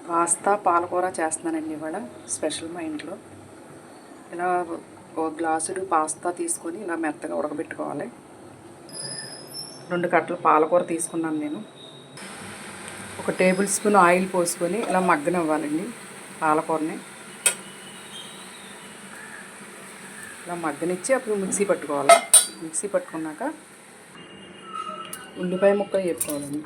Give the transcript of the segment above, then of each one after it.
Pasta పాలకూర చేస్తున్నానండి ఇవాళ స్పెషల్ మా ఇంట్లో. ఇలా ఒక గ్లాసుడు పాస్తా తీసుకొని ఇలా మెత్తగా ఉడకబెట్టుకోవాలి. 2 కట్టలు పాలకూర తీసుకున్నాను నేను. 1 టేబుల్ స్పూన్ ఆయిల్ పోసుకొని ఇలా మగ్గనివ్వాలండి పాలకూరని. ఇలా మగ్గనిచ్చి అప్పుడు మిక్సీ పట్టుకోవాలి. మిక్సీ పట్టుకున్నాక ఉల్లిపాయ ముక్కలు వేసుకోవాలండి.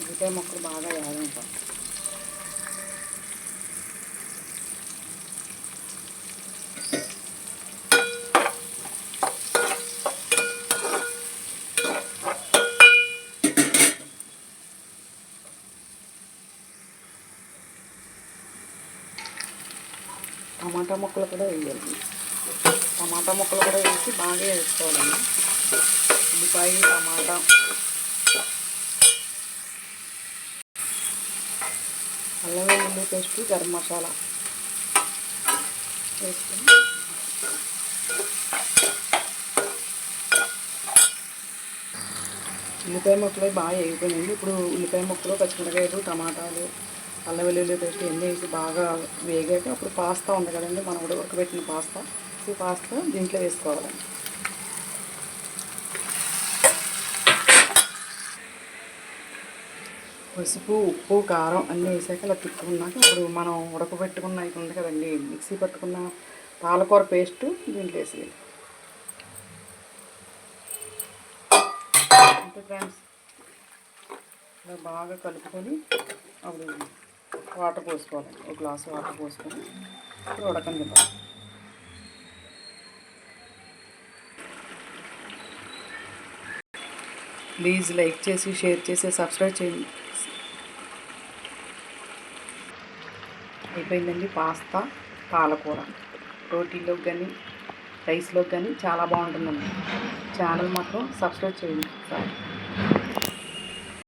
ఉల్లిపాయ ముక్కలు బాగా వేగాలి. టమాటా ముక్కలు కూడా వేయాలి. టమాటా ముక్కలు కూడా వేసి బాగా వేసుకోవాలండి. ఉల్లిపాయ, టమాటా, అల్లం వెల్లుల్లి పేస్ట్, గరం మసాలా వేసుకొని ఉల్లిపాయ ముక్కలు బాగా వేగిపోయినాయండి. ఇప్పుడు ఉల్లిపాయ ముక్కలు, పచ్చిమిరకాయలు, టమాటాలు, అల్లం వెల్లుల్లి పేస్ట్ ఎన్ని వేసి బాగా వేగాక అప్పుడు పాస్తా ఉంది కదండి, మనం కూడా ఉడకబెట్టిన పాస్తా, ఈ పాస్తా దీంట్లో వేసుకోవాలండి. పసుపు, ఉప్పు, కారం అన్నీ వేసాక ఇలా తిప్పుకున్నాక ఇప్పుడు మనం ఉడకబెట్టుకున్న ఇది ఉంది కదండి, మిక్సీ పట్టుకున్న పాలకూర పేస్టు దీంట్లో వేసేయాలి. అంతే ఫ్రెండ్స్. ఇలా బాగా కలుపుకొని అప్పుడు వాటర్ పోసుకోవాలి. 1 గ్లాసు వాటర్ పోసుకొని ఇప్పుడు ఉడకనివ్వాలి. ప్లీజ్ లైక్ చేసి, షేర్ చేసి, సబ్స్క్రైబ్ చేయండి. అయిపోయిందండి పాస్తా పాలకూర. రోటీలోకి కానీ రైస్లోకి కానీ చాలా బాగుంటుందండి. ఛానల్ మాత్రం సబ్స్క్రైబ్ చేయండి సార్.